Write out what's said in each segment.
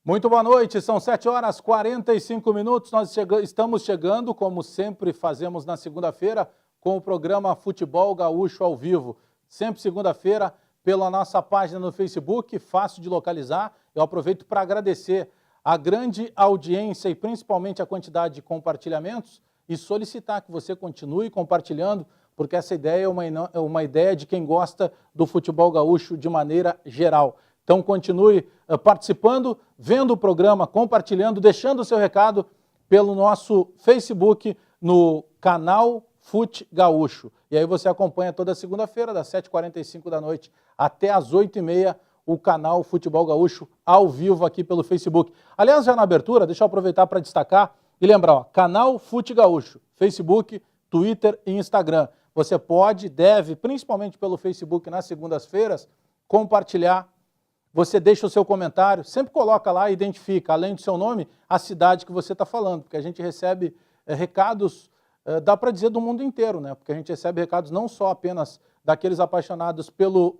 Muito boa noite, são 7h45, nós estamos chegando, como sempre fazemos na segunda-feira, com o programa Futebol Gaúcho ao vivo. Sempre segunda-feira, pela nossa página no Facebook, fácil de localizar. Eu aproveito para agradecer a grande audiência e principalmente a quantidade de compartilhamentos e solicitar que você continue compartilhando, porque essa ideia é uma ideia de quem gosta do futebol gaúcho de maneira geral. Então continue participando, vendo o programa, compartilhando, deixando o seu recado pelo nosso Facebook no canal Fute Gaúcho. E aí você acompanha toda segunda-feira, das 7h45 da noite até as 8h30, o canal Futebol Gaúcho ao vivo aqui pelo Facebook. Aliás, já na abertura, deixa eu aproveitar para destacar e lembrar, ó, canal Fute Gaúcho, Facebook, Twitter e Instagram. Você pode, deve, principalmente pelo Facebook nas segundas-feiras, compartilhar. Você deixa o seu comentário, sempre coloca lá e identifica, além do seu nome, a cidade que você está falando, porque a gente recebe recados, dá para dizer do mundo inteiro, né? Porque a gente recebe recados não só apenas daqueles apaixonados pelo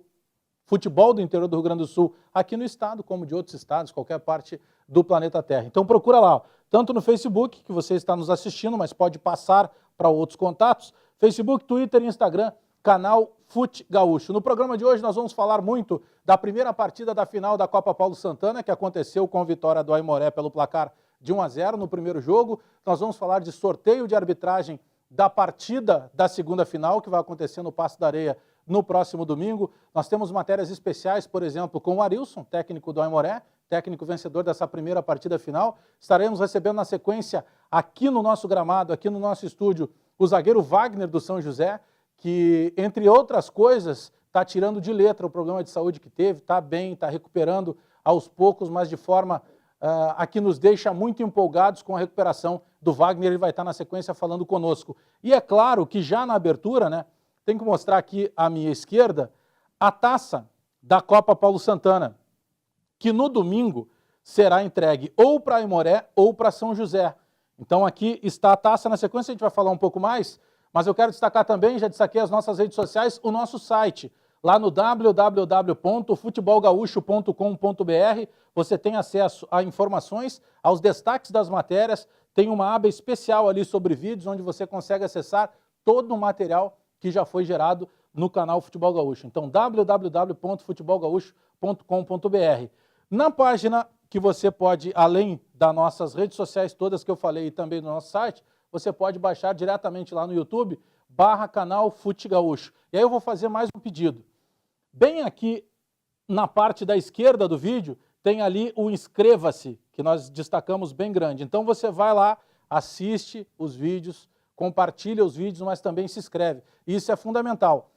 futebol do interior do Rio Grande do Sul, aqui no estado, como de outros estados, qualquer parte do planeta Terra. Então procura lá, ó, tanto no Facebook, que você está nos assistindo, mas pode passar para outros contatos, Facebook, Twitter e Instagram, canal Fute Gaúcho. No programa de hoje nós vamos falar muito da primeira partida da final da Copa Paulo Santana, que aconteceu com a vitória do Aimoré pelo placar de 1-0 no primeiro jogo. Nós vamos falar de sorteio de arbitragem da partida da segunda final, que vai acontecer no Paço da Areia no próximo domingo. Nós temos matérias especiais, por exemplo, com o Arilson, técnico do Aimoré, técnico vencedor dessa primeira partida final. Estaremos recebendo na sequência, aqui no nosso gramado, aqui no nosso estúdio, o zagueiro Wagner do São José, que, entre outras coisas, está tirando de letra o problema de saúde que teve, está bem, está recuperando aos poucos, mas de forma a que nos deixa muito empolgados com a recuperação do Wagner. Ele vai estar na sequência falando conosco. E é claro que já na abertura, né, tem que mostrar aqui à minha esquerda a taça da Copa Paulo Santana, que no domingo será entregue ou para Aimoré ou para São José. Então aqui está a taça, na sequência a gente vai falar um pouco mais, mas eu quero destacar também, já destaquei as nossas redes sociais, o nosso site, lá no www.futebolgaúcho.com.br, você tem acesso a informações, aos destaques das matérias, tem uma aba especial ali sobre vídeos, onde você consegue acessar todo o material que já foi gerado no canal Futebol Gaúcho. Então, www.futebolgaúcho.com.br. Na página que você pode, além das nossas redes sociais todas que eu falei e também no nosso site, você pode baixar diretamente lá no YouTube, /canal Fute Gaúcho. E aí eu vou fazer mais um pedido. Bem aqui na parte da esquerda do vídeo, tem ali o inscreva-se, que nós destacamos bem grande. Então você vai lá, assiste os vídeos, compartilha os vídeos, mas também se inscreve. Isso é fundamental.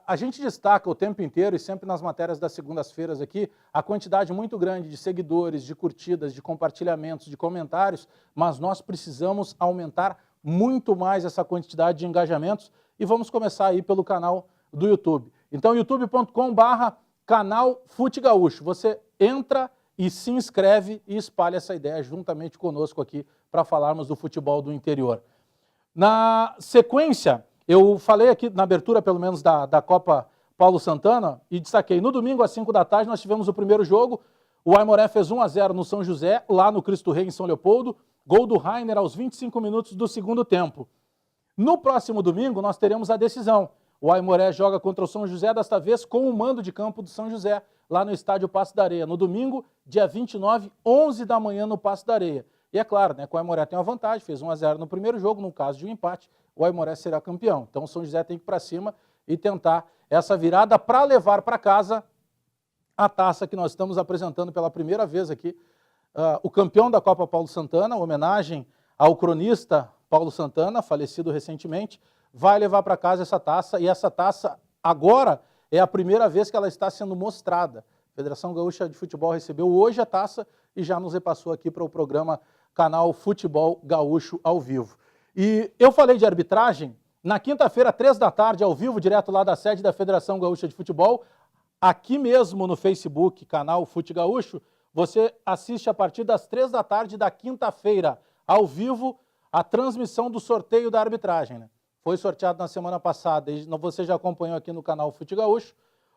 A gente destaca o tempo inteiro, e sempre nas matérias das segundas-feiras aqui, a quantidade muito grande de seguidores, de curtidas, de compartilhamentos, de comentários, mas nós precisamos aumentar muito mais essa quantidade de engajamentos e vamos começar aí pelo canal do YouTube. Então, youtube.com/canal Fute Gaúcho. Você entra e se inscreve e espalha essa ideia juntamente conosco aqui para falarmos do futebol do interior. Na sequência, eu falei aqui na abertura, pelo menos, da Copa Paulo Santana e destaquei, no domingo às 5 da tarde nós tivemos o primeiro jogo, o Aimoré fez 1-0 no São José, lá no Cristo Rei, em São Leopoldo, gol do Rainer aos 25 minutos do segundo tempo. No próximo domingo nós teremos a decisão, o Aimoré joga contra o São José, desta vez com o mando de campo do São José, lá no estádio Paço da Areia, no domingo, dia 29, 11 da manhã no Paço da Areia. E é claro, né, que o Aimoré tem uma vantagem, fez 1-0 no primeiro jogo, no caso de um empate, o Aimoré será campeão. Então o São José tem que ir para cima e tentar essa virada para levar para casa a taça que nós estamos apresentando pela primeira vez aqui. O campeão da Copa Paulo Santana, homenagem ao cronista Paulo Santana, falecido recentemente, vai levar para casa essa taça, e essa taça agora é a primeira vez que ela está sendo mostrada. A Federação Gaúcha de Futebol recebeu hoje a taça e já nos repassou aqui para o programa Canal Futebol Gaúcho ao vivo. E eu falei de arbitragem, na quinta-feira, 3 da tarde, ao vivo, direto lá da sede da Federação Gaúcha de Futebol, aqui mesmo no Facebook, canal Fute Gaúcho, você assiste a partir das 3 da tarde da quinta-feira, ao vivo, a transmissão do sorteio da arbitragem, né? Foi sorteado na semana passada, e você já acompanhou aqui no canal Fute Gaúcho,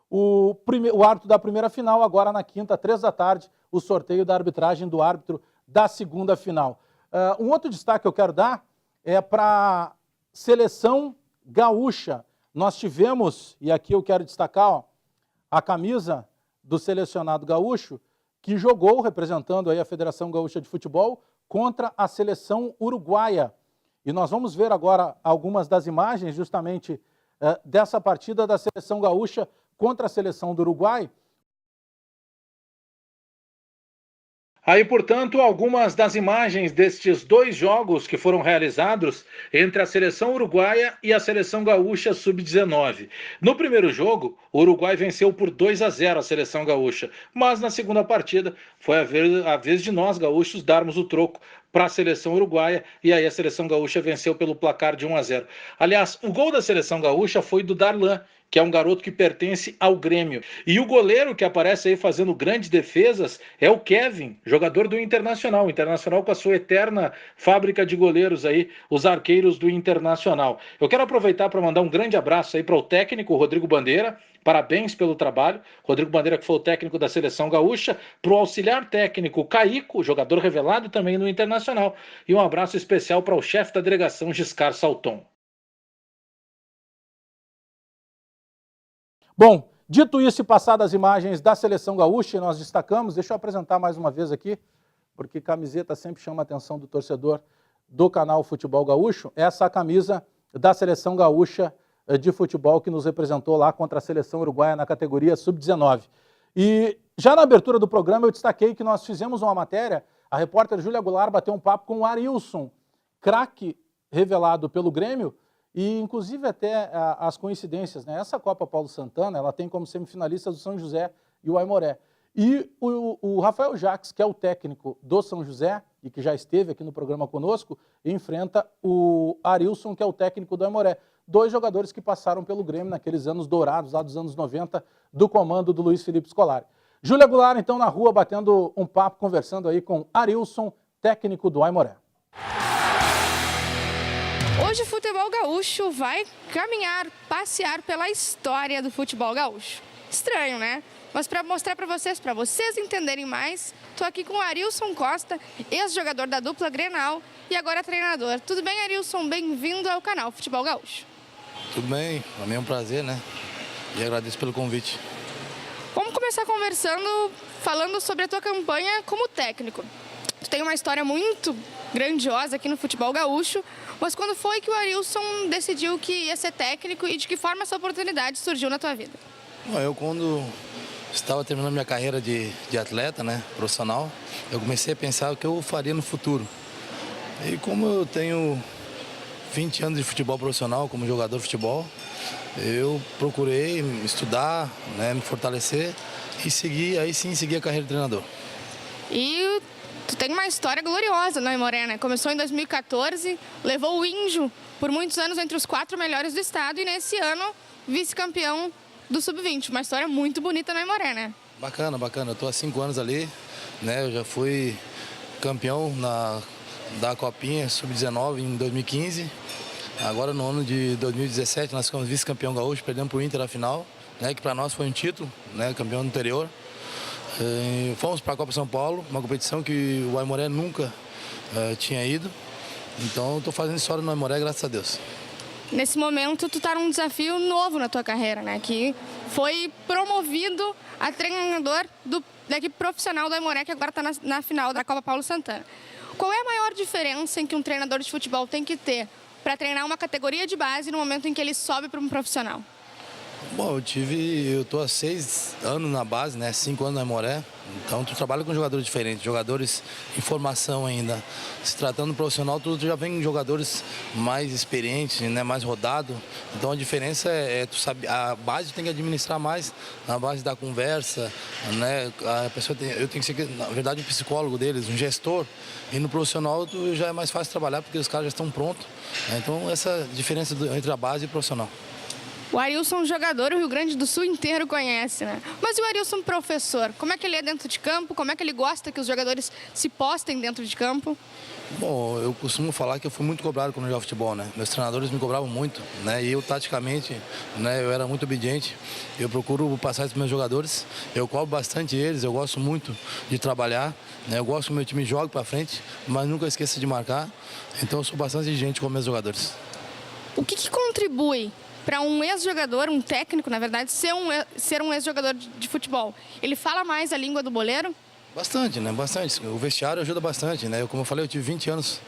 o árbitro da primeira final, agora na quinta, 3 da tarde, o sorteio da arbitragem do árbitro da segunda final. Um outro destaque que eu quero dar é para a seleção gaúcha. Nós tivemos, e aqui eu quero destacar, ó, a camisa do selecionado gaúcho, que jogou, representando aí a Federação Gaúcha de Futebol, contra a seleção uruguaia. E nós vamos ver agora algumas das imagens justamente dessa partida da seleção gaúcha contra a seleção do Uruguai. Aí, portanto, algumas das imagens destes 2 jogos que foram realizados entre a seleção uruguaia e a seleção gaúcha sub-19. No primeiro jogo, o Uruguai venceu por 2-0 a seleção gaúcha, mas na segunda partida foi a vez de nós gaúchos darmos o troco para a seleção uruguaia, e aí a seleção gaúcha venceu pelo placar de 1-0. Aliás, o gol da seleção gaúcha foi do Darlan, que é um garoto que pertence ao Grêmio. E o goleiro que aparece aí fazendo grandes defesas é o Kevin, jogador do Internacional. O Internacional com a sua eterna fábrica de goleiros aí, os arqueiros do Internacional. Eu quero aproveitar para mandar um grande abraço aí para o técnico Rodrigo Bandeira. Parabéns pelo trabalho. Rodrigo Bandeira, que foi o técnico da seleção gaúcha, para o auxiliar técnico Caico, jogador revelado também no Internacional. E um abraço especial para o chefe da delegação, Giscar Salton. Bom, dito isso e passadas as imagens da seleção gaúcha, nós destacamos, deixa eu apresentar mais uma vez aqui, porque camiseta sempre chama a atenção do torcedor do canal Futebol Gaúcho, essa camisa da seleção gaúcha de futebol que nos representou lá contra a seleção uruguaia na categoria sub-19. E já na abertura do programa eu destaquei que nós fizemos uma matéria, a repórter Júlia Goulart bateu um papo com o Arilson, craque revelado pelo Grêmio, e inclusive até as coincidências, né? Essa Copa Paulo Santana, ela tem como semifinalistas o São José e o Aimoré. E o Rafael Jacques, que é o técnico do São José, e que já esteve aqui no programa conosco, enfrenta o Arilson, que é o técnico do Aimoré. 2 jogadores que passaram pelo Grêmio naqueles anos dourados, lá dos anos 90, do comando do Luiz Felipe Scolari. Júlia Goulart, então, na rua, batendo um papo, conversando aí com Arilson, técnico do Aimoré. Hoje o futebol gaúcho vai caminhar, passear pela história do futebol gaúcho. Estranho, né? Mas para mostrar para vocês entenderem mais, estou aqui com o Arilson Costa, ex-jogador da dupla Grenal e agora treinador. Tudo bem, Arilson? Bem-vindo ao canal Futebol Gaúcho. Tudo bem, para mim é um prazer, né? E agradeço pelo convite. Vamos começar conversando, falando sobre a tua campanha como técnico. Tu tem uma história muito grandiosa aqui no futebol gaúcho, mas quando foi que o Arilson decidiu que ia ser técnico e de que forma essa oportunidade surgiu na tua vida? Eu, quando estava terminando minha carreira de atleta, né, profissional, eu comecei a pensar o que eu faria no futuro. E como eu tenho 20 anos de futebol profissional como jogador de futebol, eu procurei estudar, né, me fortalecer e seguir a carreira de treinador. E tu tem uma história gloriosa no Aimoré, né? Começou em 2014, levou o Índio por muitos anos entre os 4 melhores do estado e nesse ano vice-campeão do Sub-20. Uma história muito bonita no Aimoré, né? Bacana, bacana. Eu tô há 5 anos ali, né? Eu já fui campeão da Copinha Sub-19 em 2015. Agora no ano de 2017 nós ficamos vice-campeão gaúcho, perdemos pro Inter na final, né? Que para nós foi um título, né? Campeão do interior. Fomos para a Copa São Paulo, uma competição que o Aimoré nunca tinha ido. Então, estou fazendo história no Aimoré, graças a Deus. Nesse momento, tu está num desafio novo na tua carreira, né? Que foi promovido a treinador da equipe profissional do Aimoré, que agora está na final da Copa Paulo Santana. Qual é a maior diferença em que um treinador de futebol tem que ter para treinar uma categoria de base no momento em que ele sobe para um profissional? Bom, eu tô há 6 anos na base, né? 5 anos na Aimoré. Então, tu trabalha com jogadores diferentes, jogadores em formação ainda. Se tratando do profissional, tu já vem jogadores mais experientes, né? Mais rodados. Então, a diferença tu sabe, a base tem que administrar mais, na base da conversa, né? A pessoa eu tenho que ser, na verdade, um psicólogo deles, um gestor. E no profissional, já é mais fácil trabalhar, porque os caras já estão prontos. Então, essa diferença entre a base e o profissional. O Arilson, jogador, o Rio Grande do Sul inteiro conhece, né? Mas e o Arilson, professor? Como é que ele é dentro de campo? Como é que ele gosta que os jogadores se postem dentro de campo? Bom, eu costumo falar que eu fui muito cobrado quando eu jogava futebol, né? Meus treinadores me cobravam muito, né? E eu, taticamente, né, eu era muito obediente. Eu procuro passar isso para meus jogadores. Eu cobro bastante eles, eu gosto muito de trabalhar, né? Eu gosto que o meu time jogue para frente, mas nunca esqueça de marcar. Então eu sou bastante exigente com meus jogadores. O que contribui para um ex-jogador, um técnico, na verdade, ser um ex-jogador de futebol? Ele fala mais a língua do boleiro? Bastante, né? Bastante. O vestiário ajuda bastante, né? Como eu falei, eu tive 20 anos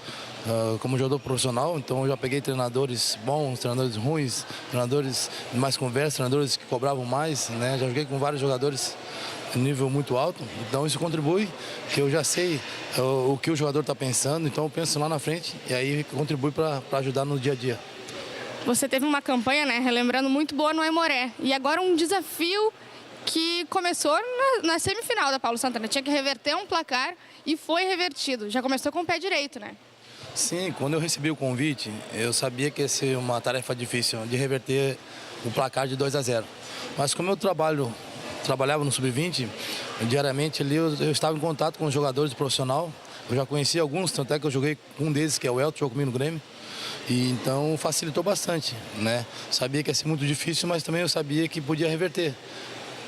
como jogador profissional, então eu já peguei treinadores bons, treinadores ruins, treinadores de mais conversa, treinadores que cobravam mais, né? Já joguei com vários jogadores de nível muito alto, então isso contribui, que eu já sei o que o jogador está pensando, então eu penso lá na frente e aí contribui para ajudar no dia a dia. Você teve uma campanha, né, relembrando, muito boa no Aimoré, e agora um desafio que começou na semifinal da Paulo Santana. Tinha que reverter um placar e foi revertido. Já começou com o pé direito, né? Sim, quando eu recebi o convite, eu sabia que ia ser uma tarefa difícil, de reverter o placar de 2-0. Mas como eu trabalhava no Sub-20, diariamente ali eu estava em contato com os jogadores profissional. Eu já conhecia alguns, tanto é que eu joguei com um deles, que é o Elton, jogou comigo no Grêmio. E então facilitou bastante, né? Sabia que ia ser muito difícil, mas também eu sabia que podia reverter,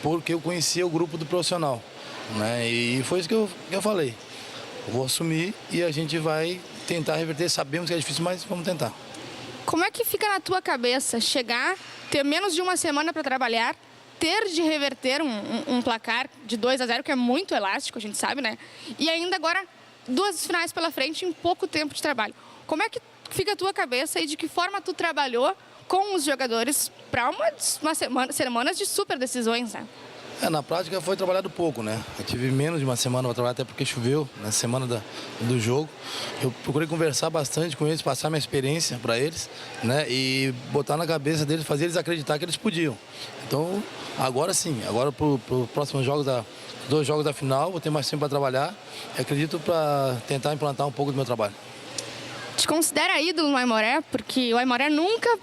porque eu conhecia o grupo do profissional, né? E foi isso que eu falei. Eu vou assumir e a gente vai tentar reverter. Sabemos que é difícil, mas vamos tentar. Como é que fica na tua cabeça chegar, ter menos de uma semana para trabalhar, ter de reverter um placar de 2-0, que é muito elástico, a gente sabe, né? E ainda agora 2 finais pela frente em pouco tempo de trabalho. Como é que fica a tua cabeça e de que forma tu trabalhou com os jogadores para semanas de super decisões, né? Na prática foi trabalhado pouco, né? Eu tive menos de uma semana para trabalhar, até porque choveu na semana do jogo. Eu procurei conversar bastante com eles, passar minha experiência para eles, né? E botar na cabeça deles, fazer eles acreditar que eles podiam. Então, agora sim, agora para os próximos jogos, 2 jogos da final, vou ter mais tempo para trabalhar e acredito para tentar implantar um pouco do meu trabalho. Te considera ídolo no Aimoré? Porque o Aimoré nunca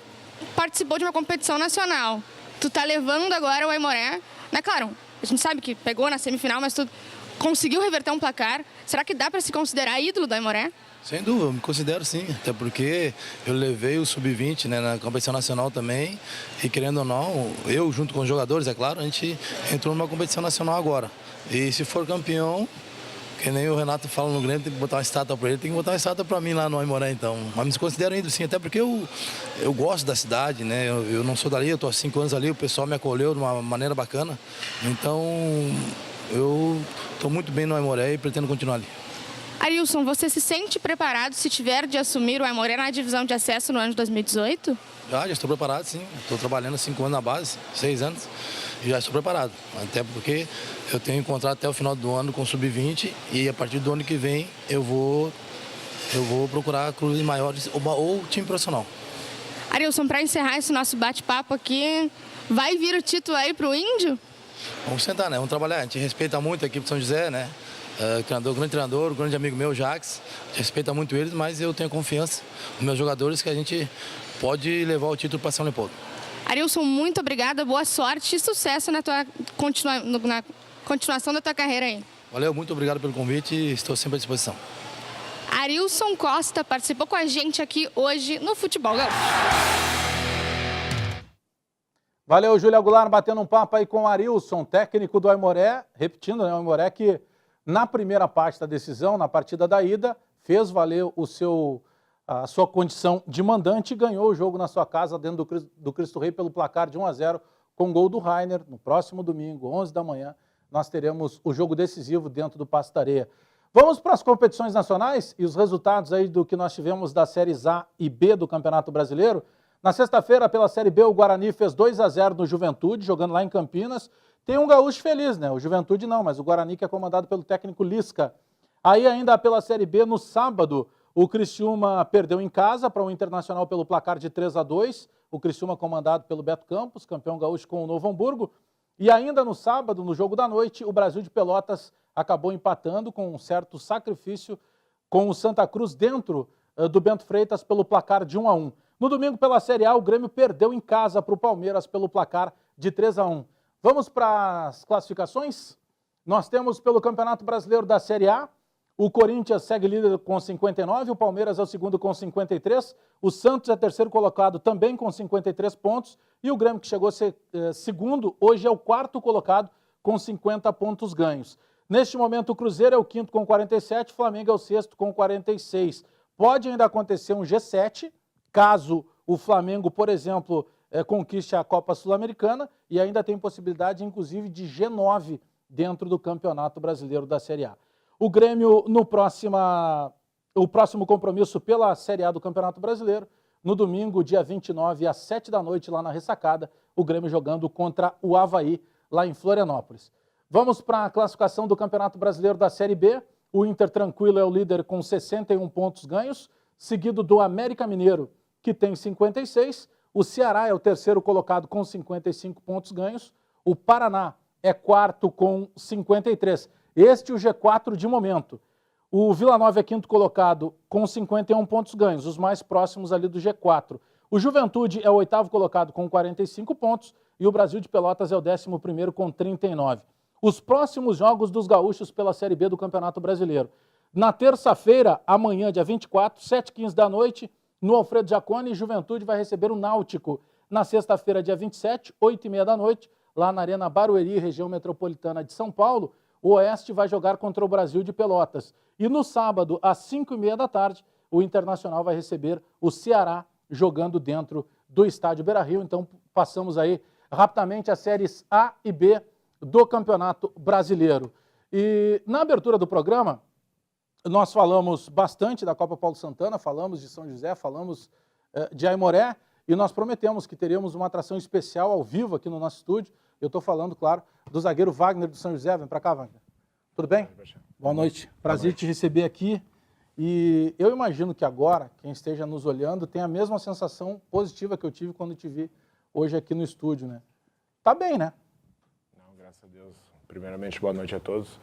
participou de uma competição nacional. Tu tá levando agora o Aimoré, né? Claro, a gente sabe que pegou na semifinal, mas tu conseguiu reverter um placar. Será que dá para se considerar ídolo do Aimoré? Sem dúvida, eu me considero sim, até porque eu levei o Sub-20, né, na competição nacional também, e querendo ou não, eu junto com os jogadores, é claro, a gente entrou numa competição nacional agora. E se for campeão, que nem o Renato fala no Grêmio, tem que botar uma estátua para ele, tem que botar uma estátua para mim lá no Aimoré, então. Mas me considero ídolo sim, até porque eu gosto da cidade, né, eu não sou dali, eu estou há 5 anos ali, o pessoal me acolheu de uma maneira bacana, então eu estou muito bem no Aimoré e pretendo continuar ali. Arilson, você se sente preparado se tiver de assumir o Aimoré na divisão de acesso no ano de 2018? Já estou preparado, sim. Estou trabalhando há 5 anos na base, 6 anos, e já estou preparado. Até porque eu tenho contrato até o final do ano com o Sub-20 e a partir do ano que vem eu vou procurar clubes maiores ou time profissional. Arilson, para encerrar esse nosso bate-papo aqui, vai vir o título aí para o Índio? Vamos sentar, né? Vamos trabalhar. A gente respeita muito a equipe de São José, né? Grande treinador, grande amigo meu, Jax. A gente respeita muito eles, mas eu tenho confiança nos meus jogadores que a gente pode levar o título para São Leopoldo. Arilson, muito obrigada, boa sorte e sucesso na continuação da tua carreira aí. Valeu, muito obrigado pelo convite e estou sempre à disposição. Arilson Costa participou com a gente aqui hoje no Futebol Gaúcho. Valeu, Júlia Goulart, batendo um papo aí com o Arilson, técnico do Aimoré. Repetindo, né, o Aimoré que na primeira parte da decisão, na partida da ida, fez valer a sua condição de mandante e ganhou o jogo na sua casa dentro do Cristo Rei pelo placar de 1-0 com gol do Rainer. No próximo domingo, 11 da manhã, nós teremos o jogo decisivo dentro do Paço da Areia. Vamos para as competições nacionais e os resultados aí do que nós tivemos das séries A e B do Campeonato Brasileiro. Na sexta-feira, pela Série B, o Guarani fez 2-0 no Juventude, jogando lá em Campinas. Tem um gaúcho feliz, né? O Juventude não, mas o Guarani que é comandado pelo técnico Lisca. Aí ainda pela Série B, no sábado, o Criciúma perdeu em casa para o Internacional pelo placar de 3-2. O Criciúma comandado pelo Beto Campos, campeão gaúcho com o Novo Hamburgo. E ainda no sábado, no jogo da noite, o Brasil de Pelotas acabou empatando com um certo sacrifício com o Santa Cruz dentro do Bento Freitas pelo placar de 1-1. No domingo, pela Série A, o Grêmio perdeu em casa para o Palmeiras pelo placar de 3-1. Vamos para as classificações? Nós temos pelo Campeonato Brasileiro da Série A, o Corinthians segue líder com 59, o Palmeiras é o segundo com 53, o Santos é terceiro colocado também com 53 pontos e o Grêmio, que chegou a ser segundo, hoje é o quarto colocado com 50 pontos ganhos. Neste momento, o Cruzeiro é o quinto com 47, o Flamengo é o sexto com 46. Pode ainda acontecer um G7, caso o Flamengo, por exemplo, conquiste a Copa Sul-Americana, e ainda tem possibilidade, inclusive, de G9 dentro do Campeonato Brasileiro da Série A. O Grêmio, o próximo compromisso pela Série A do Campeonato Brasileiro, no domingo, dia 29, às 7 da noite, lá na Ressacada, o Grêmio jogando contra o Avaí, lá em Florianópolis. Vamos para a classificação do Campeonato Brasileiro da Série B. O Inter Tranquilo é o líder com 61 pontos ganhos, seguido do América Mineiro, que tem 56. O Ceará é o terceiro colocado com 55 pontos ganhos. O Paraná é quarto com 53. Este é o G4 de momento. O Vila Nova é quinto colocado com 51 pontos ganhos, os mais próximos ali do G4. O Juventude é o oitavo colocado com 45 pontos e o Brasil de Pelotas é o 11º com 39. Os próximos jogos dos gaúchos pela Série B do Campeonato Brasileiro. Na terça-feira, amanhã, dia 24, 7h15 da noite, no Alfredo Jaconi, Juventude vai receber o Náutico. Na sexta-feira, dia 27, 8h30 da noite, lá na Arena Barueri, região metropolitana de São Paulo, o Oeste vai jogar contra o Brasil de Pelotas. E no sábado, às 5h30 da tarde, o Internacional vai receber o Ceará jogando dentro do estádio Beira-Rio. Então, passamos aí rapidamente as séries A e B do Campeonato Brasileiro. E na abertura do programa, nós falamos bastante da Copa Paulo Santana, falamos de São José, falamos de Aimoré, e nós prometemos que teríamos uma atração especial ao vivo aqui no nosso estúdio. Eu estou falando, claro, do zagueiro Wagner do São José. Vem para cá, Wagner. Tudo bem? Boa noite. Prazer te receber aqui. E eu imagino que agora, quem esteja nos olhando, tem a mesma sensação positiva que eu tive quando te vi hoje aqui no estúdio, né? Tá bem, né? Não, graças a Deus. Primeiramente, boa noite a todos.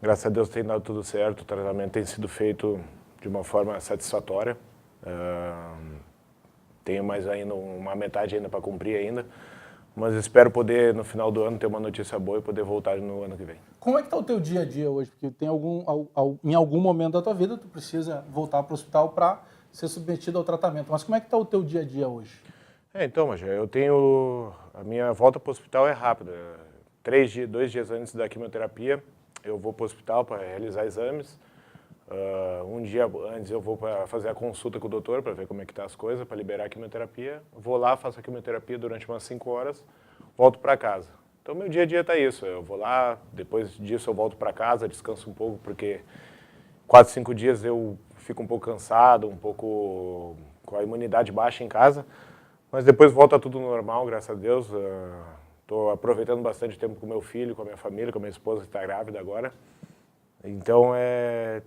Graças a Deus tem dado tudo certo, o tratamento tem sido feito de uma forma satisfatória. Tenho mais ainda uma metade ainda para cumprir ainda, mas espero poder, no final do ano, ter uma notícia boa e poder voltar no ano que vem. Como é que está o teu dia a dia hoje? Porque tem em algum momento da tua vida tu precisa voltar para o hospital para ser submetido ao tratamento. Mas como é que está o teu dia a dia hoje? Então, Magé, eu tenho... A minha volta para o hospital é rápida. 2 dias antes da quimioterapia, eu vou para o hospital para realizar exames. Um dia antes eu vou para fazer a consulta com o doutor para ver como é que tá as coisas, para liberar a quimioterapia. Vou lá, faço a quimioterapia durante umas 5 horas, volto para casa. Então, meu dia a dia tá isso. Eu vou lá, depois disso eu volto para casa, descanso um pouco, porque 4, 5 dias eu fico um pouco cansado, um pouco com a imunidade baixa em casa. Mas depois volta tudo normal, graças a Deus. Estou aproveitando bastante tempo com meu filho, com a minha família, com a minha esposa que está grávida agora. Então,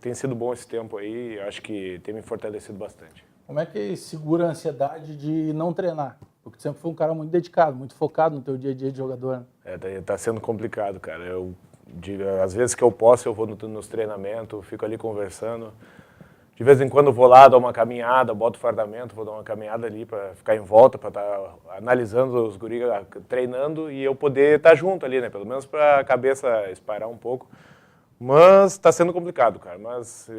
tem sido bom esse tempo aí, acho que tem me fortalecido bastante. Como é que segura a ansiedade de não treinar? Porque tu sempre foi um cara muito dedicado, muito focado no teu dia a dia de jogador. Né? Tá sendo complicado, cara. Às vezes que eu posso, eu vou nos treinamentos, fico ali conversando. De vez em quando eu vou lá, dou uma caminhada, boto o fardamento, vou dar uma caminhada ali para ficar em volta, para estar analisando os guris treinando e eu poder estar junto ali, né? Pelo menos para a cabeça espairar um pouco. Mas está sendo complicado, cara. Mas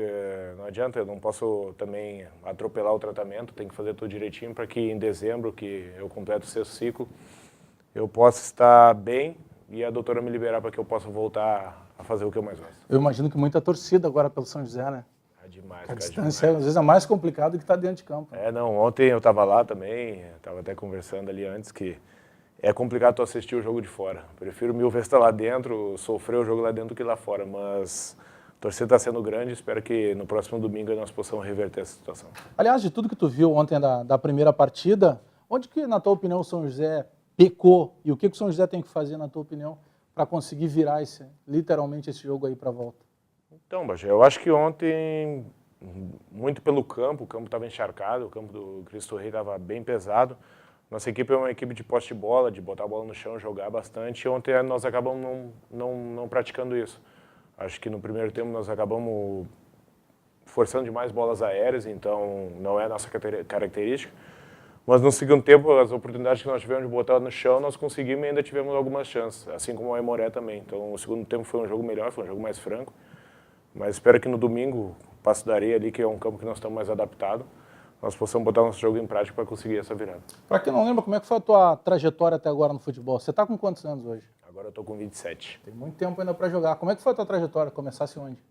não adianta, eu não posso também atropelar o tratamento, tem que fazer tudo direitinho para que em dezembro, que eu completo o 6º ciclo, eu possa estar bem e a doutora me liberar para que eu possa voltar a fazer o que eu mais gosto. Eu imagino que muita torcida agora pelo São José, né? É demais, a distância às vezes é mais complicado do que estar dentro de campo. Não, ontem eu estava lá também, estava até conversando ali antes que é complicado tu assistir o jogo de fora. Prefiro 1000 vezes estar lá dentro, sofrer o jogo lá dentro do que lá fora, mas a torcida está sendo grande, espero que no próximo domingo nós possamos reverter essa situação. Aliás, de tudo que tu viu ontem da primeira partida, onde que, na tua opinião, o São José pecou e o que o São José tem que fazer, na tua opinião, para conseguir virar literalmente esse jogo aí para a volta? Então, Bagé, eu acho que ontem, muito pelo campo, o campo estava encharcado, o campo do Cristo Rei estava bem pesado. Nossa equipe é uma equipe de posse de bola, de botar a bola no chão, jogar bastante. E ontem nós acabamos não praticando isso. Acho que no primeiro tempo nós acabamos forçando demais bolas aéreas, então não é a nossa característica. Mas no segundo tempo, as oportunidades que nós tivemos de botar no chão, nós conseguimos e ainda tivemos algumas chances, assim como o Aimoré também. Então o segundo tempo foi um jogo melhor, foi um jogo mais franco. Mas espero que no domingo, Passo da Areia ali, que é um campo que nós estamos mais adaptados, nós possamos botar nosso jogo em prática para conseguir essa virada. Para quem não lembra, como é que foi a tua trajetória até agora no futebol? Você está com quantos anos hoje? Agora eu estou com 27. Tem muito tempo ainda para jogar. Como é que foi a tua trajetória? Começasse onde?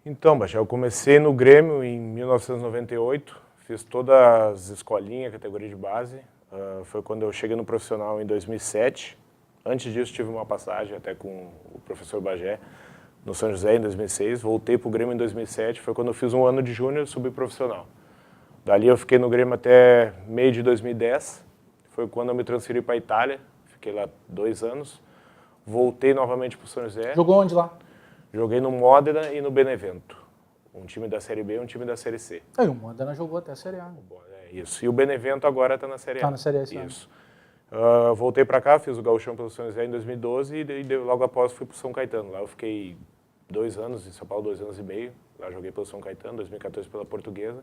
Então, Baixá, eu comecei no Grêmio em 1998, fiz todas as escolinhas, categoria de base. Foi quando eu cheguei no profissional em 2007. Antes disso, tive uma passagem até com o professor Bagé no São José em 2006. Voltei para o Grêmio em 2007, foi quando eu fiz um ano de júnior e subi profissional. Dali eu fiquei no Grêmio até meio de 2010. Foi quando eu me transferi para a Itália. Fiquei lá 2 anos. Voltei novamente para o São José. Jogou onde lá? Joguei no Modena e no Benevento. Um time da Série B e um time da Série C. Aí o Modena jogou até a Série A. Isso. E o Benevento agora está na Série A. Está na Série A esse ano. Isso. Voltei para cá, fiz o Gauchão pelo São José em 2012 e logo após fui para o São Caetano. Lá eu fiquei 2 anos, em São Paulo 2 anos e meio. Lá joguei pelo São Caetano, 2014 pela Portuguesa.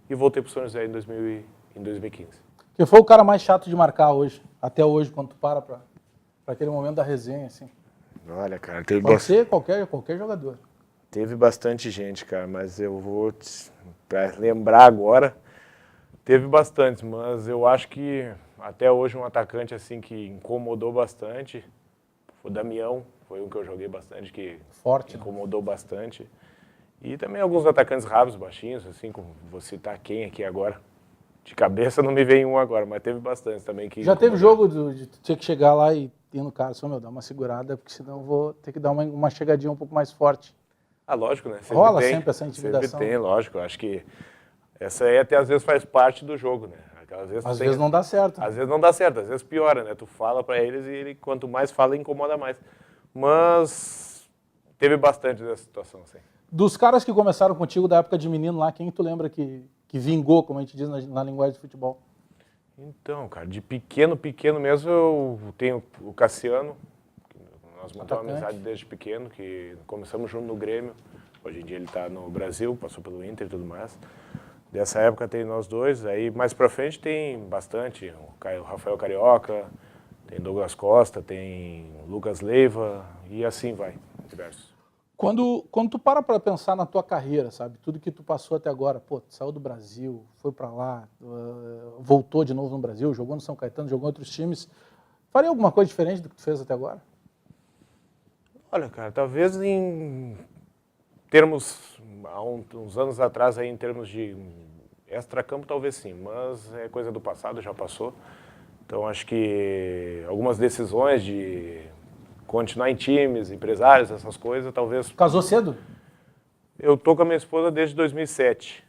E voltei para o São José em 2015. Quem foi o cara mais chato de marcar hoje, até hoje, quando tu para aquele momento da resenha, assim? Olha, cara, teve Pode ser qualquer jogador. Teve bastante gente, cara, mas eu vou, para lembrar agora, teve bastante, mas eu acho que até hoje um atacante assim que incomodou bastante, o Damião, foi um que eu joguei bastante, que Forte, incomodou bastante. E também alguns atacantes rápidos, baixinhos, assim, como vou citar quem aqui agora. De cabeça não me vem um agora, mas teve bastante também que... Já teve jogo de ter que chegar lá e ir no cara, só meu, dá uma segurada, porque senão eu vou ter que dar uma chegadinha um pouco mais forte. Ah, lógico, né? Rola sempre essa intimidação. Sempre tem, lógico. Eu acho que essa aí até às vezes faz parte do jogo, né? Às vezes não dá certo. Às vezes não dá certo, às vezes piora, né? Tu fala pra eles e ele, quanto mais fala, incomoda mais. Mas teve bastante dessa situação, sim. Dos caras que começaram contigo da época de menino lá, quem tu lembra que vingou, como a gente diz na linguagem de futebol? Então, cara, de pequeno mesmo, eu tenho o Cassiano, que nós montamos uma amizade desde pequeno, que começamos junto no Grêmio. Hoje em dia ele está no Brasil, passou pelo Inter e tudo mais. Dessa época tem nós dois, aí mais pra frente tem bastante, o Rafael Carioca, tem Douglas Costa, tem Lucas Leiva e assim vai, diversos. Quando tu para pensar na tua carreira, sabe, tudo que tu passou até agora, pô, tu saiu do Brasil, foi para lá, voltou de novo no Brasil, jogou no São Caetano, jogou em outros times, faria alguma coisa diferente do que tu fez até agora? Olha, cara, talvez em termos, há uns anos atrás, aí, em termos de extracampo, talvez sim, mas é coisa do passado, já passou. Então, acho que algumas decisões de continuar em times, empresários, essas coisas, talvez... Casou cedo? Eu tô com a minha esposa desde 2007.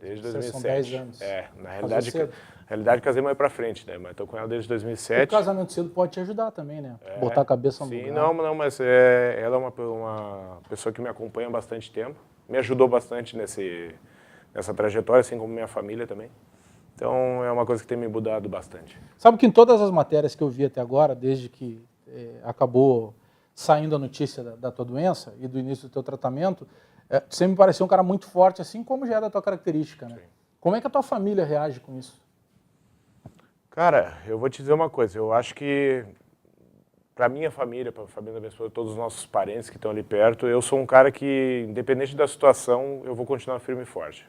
Desde 2007. São 10 anos. Na realidade casei mais pra frente, né? Mas tô com ela desde 2007. O casamento cedo pode te ajudar também, né? Botar a cabeça no lugar. Sim, não, mas ela é uma pessoa que me acompanha há bastante tempo. Me ajudou bastante nessa trajetória, assim como minha família também. Então, é uma coisa que tem me mudado bastante. Sabe que em todas as matérias que eu vi até agora, desde que acabou saindo a notícia da tua doença e do início do teu tratamento, você me pareceu um cara muito forte, assim como já é da tua característica, né? Sim. Como é que a tua família reage com isso? Cara, eu vou te dizer uma coisa, eu acho que para minha família, para a família da minha esposa, todos os nossos parentes que estão ali perto, eu sou um cara que, independente da situação, eu vou continuar firme e forte.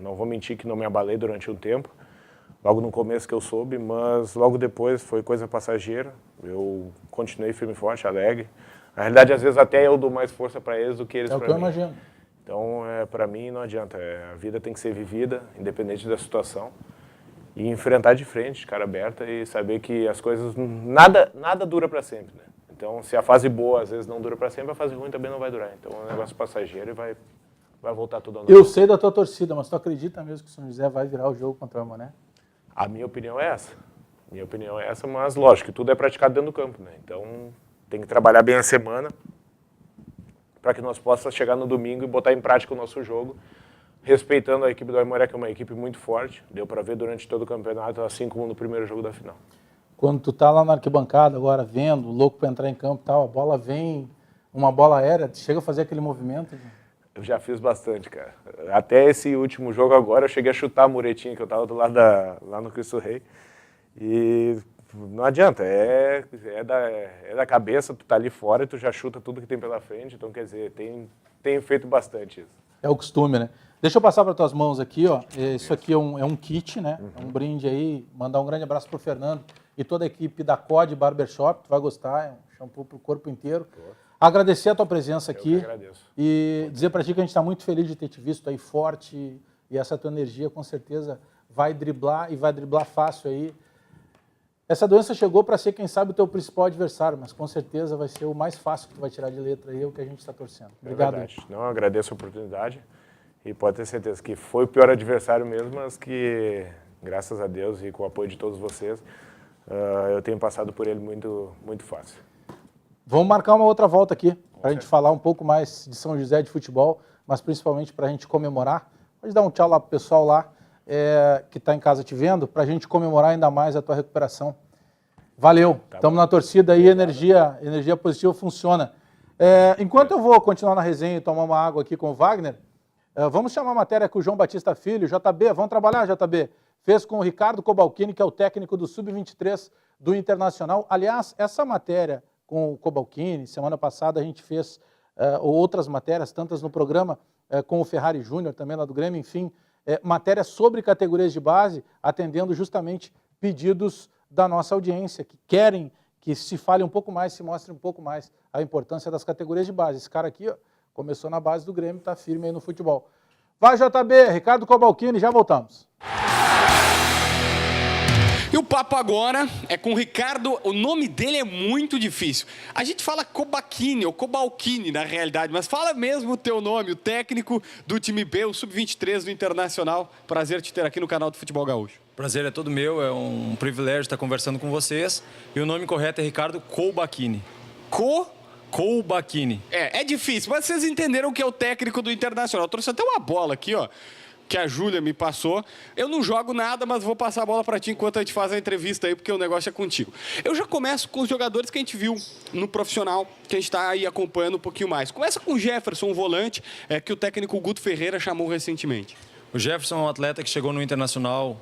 Não vou mentir que não me abalei durante um tempo, logo no começo que eu soube, mas logo depois foi coisa passageira. Eu continuei firme e forte, alegre. Na realidade, às vezes até eu dou mais força para eles do que eles para mim. É o que eu imagino. Então, para mim não adianta. A vida tem que ser vivida, independente da situação. E enfrentar de frente, de cara aberta e saber que as coisas, nada dura para sempre, né? Então, se a fase boa às vezes não dura para sempre, a fase ruim também não vai durar. Então, é um negócio passageiro e vai voltar tudo ao normal. Eu sei da tua torcida, mas tu acredita mesmo que o São José vai virar o jogo contra o Aimoré? A minha opinião é essa. Mas lógico que tudo é praticado dentro do campo, né? Então, tem que trabalhar bem a semana para que nós possamos chegar no domingo e botar em prática o nosso jogo, respeitando a equipe do Aimoré, que é uma equipe muito forte. Deu para ver durante todo o campeonato, assim como no primeiro jogo da final. Quando tu tá lá na arquibancada agora, vendo, louco para entrar em campo e tal, a bola vem, uma bola aérea, chega a fazer aquele movimento? Eu já fiz bastante, cara. Até esse último jogo agora, eu cheguei a chutar a muretinha, que eu tava do lado lá no Cristo Rei. E não adianta, é da cabeça, tu tá ali fora e tu já chuta tudo que tem pela frente. Então, quer dizer, tem feito bastante isso. É o costume, né? Deixa eu passar para tuas mãos aqui, ó. Isso aqui é um kit, né? É um brinde aí. Mandar um grande abraço pro Fernando e toda a equipe da COD Barbershop. Tu vai gostar, é um shampoo pro corpo inteiro. Agradecer a tua presença aqui. Eu que agradeço. E dizer para ti que a gente está muito feliz de ter te visto aí forte e essa tua energia com certeza vai driblar e vai driblar fácil aí. Essa doença chegou para ser, quem sabe, o teu principal adversário, mas com certeza vai ser o mais fácil que tu vai tirar de letra aí, é o que a gente está torcendo. Obrigado. É verdade. Não, eu agradeço a oportunidade e pode ter certeza que foi o pior adversário mesmo, mas que, graças a Deus e com o apoio de todos vocês, eu tenho passado por ele muito, muito fácil. Vamos marcar uma outra volta aqui, para a gente falar um pouco mais de São José de futebol, mas principalmente para a gente comemorar. Pode dar um tchau lá para o pessoal lá, que está em casa te vendo, para a gente comemorar ainda mais a tua recuperação. Valeu, estamos na torcida aí, energia positiva funciona. Enquanto eu vou continuar na resenha e tomar uma água aqui com o Wagner, vamos chamar a matéria com o João Batista Filho, JB, vamos trabalhar, JB? Fez com o Ricardo Cobalcini, que é o técnico do Sub-23 do Internacional. Aliás, essa matéria com o Cobalcini, semana passada a gente fez outras matérias, tantas no programa, com o Ferrari Júnior, também lá do Grêmio, enfim, matérias sobre categorias de base, atendendo justamente pedidos da nossa audiência, que querem que se fale um pouco mais, se mostre um pouco mais a importância das categorias de base. Esse cara aqui, ó, começou na base do Grêmio, está firme aí no futebol. Vai, JB, Ricardo Cobalcini, já voltamos. E o papo agora é com o Ricardo, o nome dele é muito difícil. A gente fala Cobalcini, ou Cobalcini na realidade, mas fala mesmo o teu nome, o técnico do time B, o Sub-23 do Internacional. Prazer te ter aqui no canal do Futebol Gaúcho. Prazer é todo meu, é um privilégio estar conversando com vocês. E o nome correto é Ricardo Cobalcini. Cobalcini. É difícil, mas vocês entenderam o que é o técnico do Internacional. Eu trouxe até uma bola aqui, ó, que a Júlia me passou. Eu não jogo nada, mas vou passar a bola para ti enquanto a gente faz a entrevista aí, porque o negócio é contigo. Eu já começo com os jogadores que a gente viu no profissional, que a gente está aí acompanhando um pouquinho mais. Começa com o Jefferson, um volante, que o técnico Guto Ferreira chamou recentemente. O Jefferson é um atleta que chegou no Internacional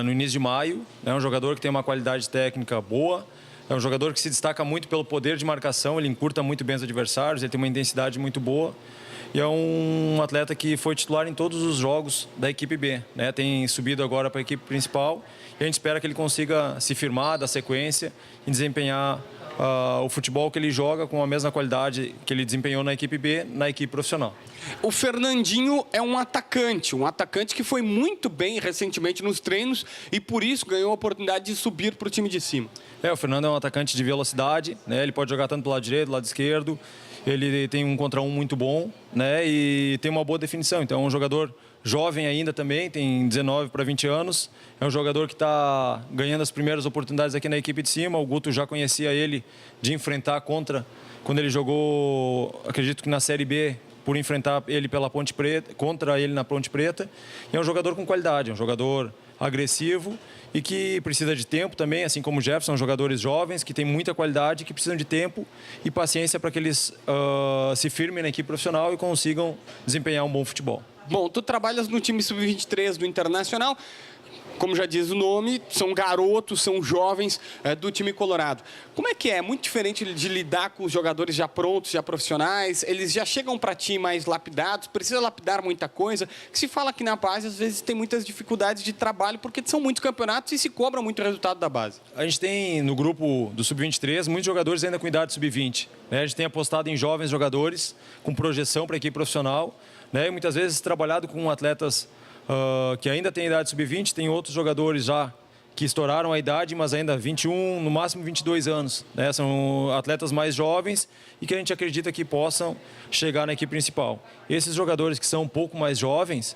no início de maio. É um jogador que tem uma qualidade técnica boa. É um jogador que se destaca muito pelo poder de marcação. Ele encurta muito bem os adversários. Ele tem uma intensidade muito boa. E é um atleta que foi titular em todos os jogos da equipe B, né? Tem subido agora para a equipe principal e a gente espera que ele consiga se firmar, dar sequência e desempenhar o futebol que ele joga com a mesma qualidade que ele desempenhou na equipe B, na equipe profissional. O Fernandinho é um atacante que foi muito bem recentemente nos treinos e por isso ganhou a oportunidade de subir para o time de cima. O Fernando é um atacante de velocidade, né? Ele pode jogar tanto do lado direito, do lado esquerdo. Ele tem um contra um muito bom, né? E tem uma boa definição. Então é um jogador jovem ainda também, tem 19 para 20 anos. É um jogador que está ganhando as primeiras oportunidades aqui na equipe de cima. O Guto já conhecia ele de enfrentar quando ele jogou, acredito que na Série B, por enfrentar ele pela Ponte Preta, contra ele na Ponte Preta. E é um jogador com qualidade, é um jogador agressivo e que precisa de tempo também, assim como o Jefferson, são jogadores jovens que têm muita qualidade, que precisam de tempo e paciência para que eles se firmem na equipe profissional e consigam desempenhar um bom futebol. Bom, tu trabalhas no time Sub-23 do Internacional. Como já diz o nome, são garotos, são jovens do time colorado. Como é que é? Muito diferente de lidar com os jogadores já prontos, já profissionais? Eles já chegam para ti mais lapidados? Precisa lapidar muita coisa? Que se fala que na base, às vezes, tem muitas dificuldades de trabalho, porque são muitos campeonatos e se cobra muito o resultado da base. A gente tem, no grupo do Sub-23, muitos jogadores ainda com idade Sub-20. Né? A gente tem apostado em jovens jogadores com projeção para a equipe profissional, né? E muitas vezes trabalhado com atletas que ainda tem idade sub-20, tem outros jogadores já que estouraram a idade, mas ainda 21, no máximo 22 anos. Né? São atletas mais jovens e que a gente acredita que possam chegar na equipe principal. Esses jogadores que são um pouco mais jovens,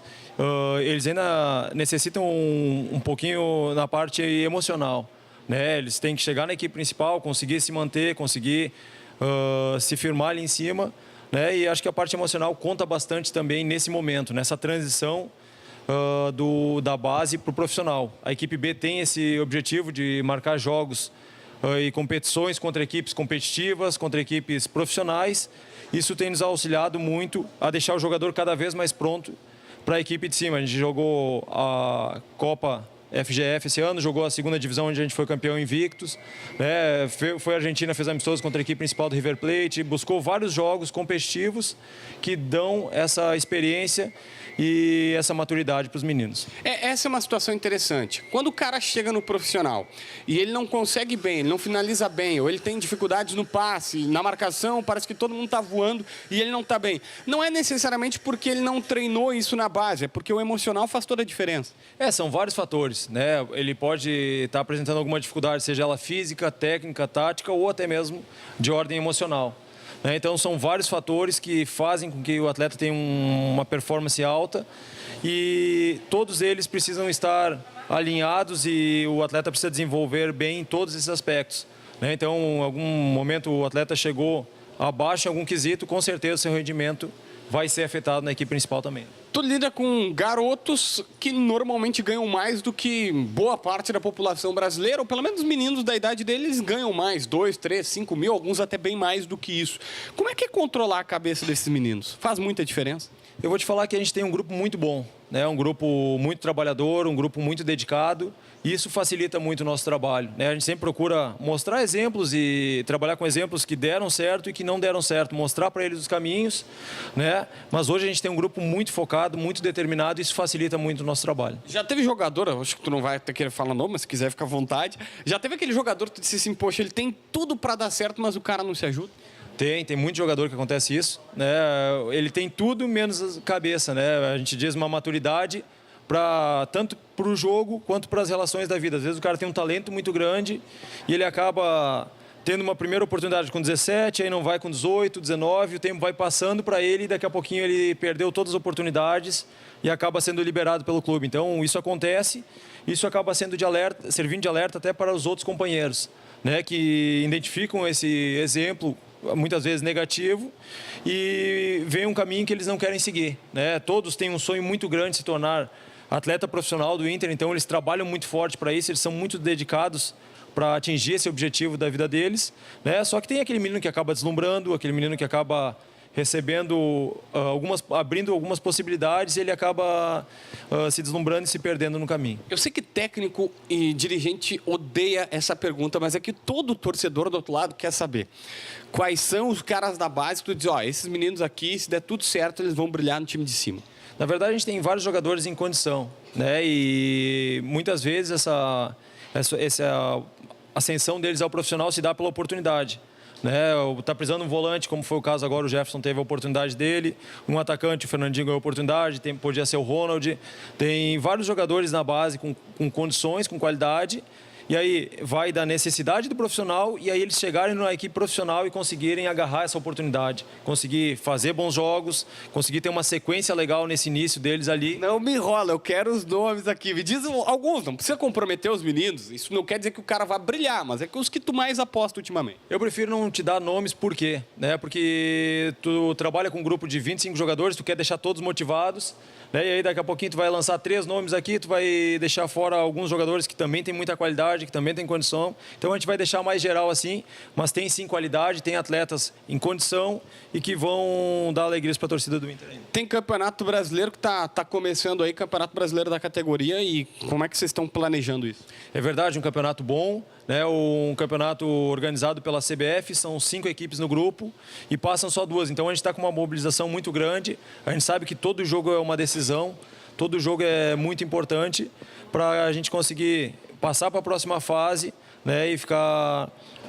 eles ainda necessitam um pouquinho na parte emocional. Né? Eles têm que chegar na equipe principal, conseguir se manter, conseguir se firmar ali em cima. Né? E acho que a parte emocional conta bastante também nesse momento, nessa transição da base para o profissional. A equipe B tem esse objetivo de marcar jogos e competições contra equipes competitivas, contra equipes profissionais. Isso tem nos auxiliado muito a deixar o jogador cada vez mais pronto para a equipe de cima. A gente jogou a Copa FGF esse ano, jogou a segunda divisão, onde a gente foi campeão invictos, né? Foi a Argentina, fez amistoso contra a equipe principal do River Plate, buscou vários jogos competitivos que dão essa experiência e essa maturidade para os meninos. Essa é uma situação interessante. Quando o cara chega no profissional e ele não consegue bem, ele não finaliza bem, ou ele tem dificuldades no passe, na marcação, parece que todo mundo está voando e ele não está bem. Não é necessariamente porque ele não treinou isso na base, é porque o emocional faz toda a diferença. São vários fatores, né? Ele pode estar apresentando alguma dificuldade, seja ela física, técnica, tática ou até mesmo de ordem emocional. Então, são vários fatores que fazem com que o atleta tenha uma performance alta e todos eles precisam estar alinhados e o atleta precisa desenvolver bem em todos esses aspectos. Então, em algum momento o atleta chegou abaixo em algum quesito, com certeza o seu rendimento vai ser afetado na equipe principal também. Tu lida com garotos que normalmente ganham mais do que boa parte da população brasileira, ou pelo menos os meninos da idade deles ganham mais, 2, 3, 5 mil, alguns até bem mais do que isso. Como é que é controlar a cabeça desses meninos? Faz muita diferença? Eu vou te falar que a gente tem um grupo muito bom, né? Um grupo muito trabalhador, um grupo muito dedicado, e isso facilita muito o nosso trabalho, né? A gente sempre procura mostrar exemplos e trabalhar com exemplos que deram certo e que não deram certo, mostrar para eles os caminhos, né? Mas hoje a gente tem um grupo muito focado, muito determinado, e isso facilita muito o nosso trabalho. Já teve jogador, acho que tu não vai até querer falar nome, mas se quiser fica à vontade, já teve aquele jogador que tu disse assim, poxa, ele tem tudo para dar certo, mas o cara não se ajuda? Tem muito jogador que acontece isso, né? Ele tem tudo menos a cabeça, né? A gente diz uma maturidade tanto para o jogo quanto para as relações da vida. Às vezes o cara tem um talento muito grande e ele acaba tendo uma primeira oportunidade com 17, aí não vai com 18, 19, o tempo vai passando para ele e daqui a pouquinho ele perdeu todas as oportunidades e acaba sendo liberado pelo clube. Então isso acontece, isso acaba sendo servindo de alerta até para os outros companheiros, né? Que identificam esse exemplo muitas vezes negativo e vem um caminho que eles não querem seguir, né? Todos têm um sonho muito grande de se tornar atleta profissional do Inter, então eles trabalham muito forte para isso, eles são muito dedicados para atingir esse objetivo da vida deles, né? Só que tem aquele menino que acaba deslumbrando, aquele menino que acaba recebendo abrindo algumas possibilidades e ele acaba se deslumbrando e se perdendo no caminho. Eu sei que técnico e dirigente odeia essa pergunta, mas é que todo torcedor do outro lado quer saber quais são os caras da base que tu diz, esses meninos aqui, se der tudo certo, eles vão brilhar no time de cima. Na verdade, a gente tem vários jogadores em condição, né? E muitas vezes essa ascensão deles ao profissional se dá pela oportunidade, né? Tá precisando de um volante, como foi o caso agora, o Jefferson teve a oportunidade dele, um atacante, o Fernandinho ganhou a oportunidade, podia ser o Ronald, tem vários jogadores na base com condições, com qualidade, e aí vai da necessidade do profissional e aí eles chegarem na equipe profissional e conseguirem agarrar essa oportunidade, conseguir fazer bons jogos, conseguir ter uma sequência legal nesse início deles ali. Não me enrola, eu quero os nomes aqui. Me diz alguns, não precisa comprometer os meninos, isso não quer dizer que o cara vai brilhar, mas é que os que tu mais aposta ultimamente. Eu prefiro não te dar nomes, por quê? Né? Porque tu trabalha com um grupo de 25 jogadores, tu quer deixar todos motivados, né? E aí daqui a pouquinho tu vai lançar 3 nomes aqui, tu vai deixar fora alguns jogadores que também têm muita qualidade, que também têm condição. Então a gente vai deixar mais geral assim, mas tem sim qualidade, tem atletas em condição e que vão dar alegrias para a torcida do Inter. Tem Campeonato Brasileiro que tá começando aí, Campeonato Brasileiro da categoria, e como é que vocês estão planejando isso? É verdade, um campeonato bom, né? Um campeonato organizado pela CBF, são 5 equipes no grupo e passam só 2. Então a gente está com uma mobilização muito grande, a gente sabe que todo jogo é uma decisão, todo jogo é muito importante para a gente conseguir passar para a próxima fase, né? E